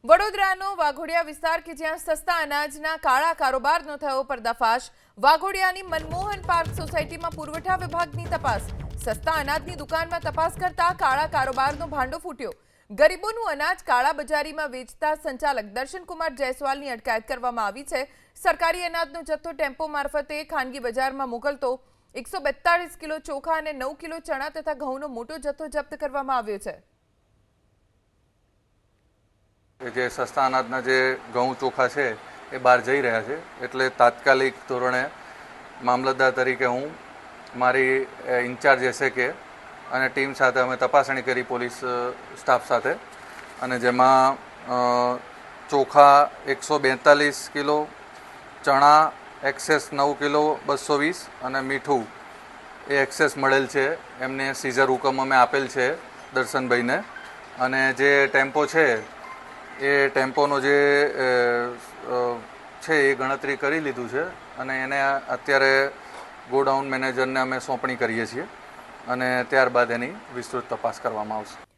વડોદરાનો વાઘોડિયા વિસ્તાર કે જ્યાં સસ્તા અનાજના કાળા કારોબારનો થયો પર્દાફાશ। વાઘોડિયાની મનમોહન પાર્ક સોસાયટીમાં પુરવઠા વિભાગની તપાસ। સસ્તા અનાજની દુકાનમાં તપાસ કરતા કાળા કારોબારનો ભાંડો ફૂટ્યો। ગરીબોનું અનાજ કાળા બજારીમાં વેચતા સંચાલક દર્શનકુમાર જયસ્વાલની અટકાયત કરવામાં આવી છે। સરકારી અનાજનો જથ્થો ટેમ્પો મારફતે ખાનગી બજારમાં મોકલતો 142 કિલો ચોખા અને 9 કિલો ચણા તથા ઘઉંનો મોટો જથ્થો જપ્ત કરવામાં આવ્યો છે। જે સસ્તા અનાજના જે ઘઉં ચોખા છે એ બહાર જઈ રહ્યા છે, એટલે તાત્કાલિક ધોરણે મામલતદાર તરીકે હું મારી ઇન્ચાર્જ એસએકે અને ટીમ સાથે અમે તપાસણી કરી પોલીસ સ્ટાફ સાથે, અને જેમાં ચોખા 142 કિલો, ચણા એક્સેસ 9 કિલો 220 અને મીઠું એ એક્સેસ મળેલ છે। એમને સીઝર હુકમ અમે આપેલ છે દર્શનભાઈને, અને જે ટેમ્પો છે એ ટેમ્પોનો જે છે એ ગણતરી કરી લીધું છે, અને એને અત્યારે ગોડાઉન મેનેજરને અમે સોંપણી કરીએ છીએ, અને ત્યારબાદ એની વિસ્તૃત તપાસ કરવામાં આવશે।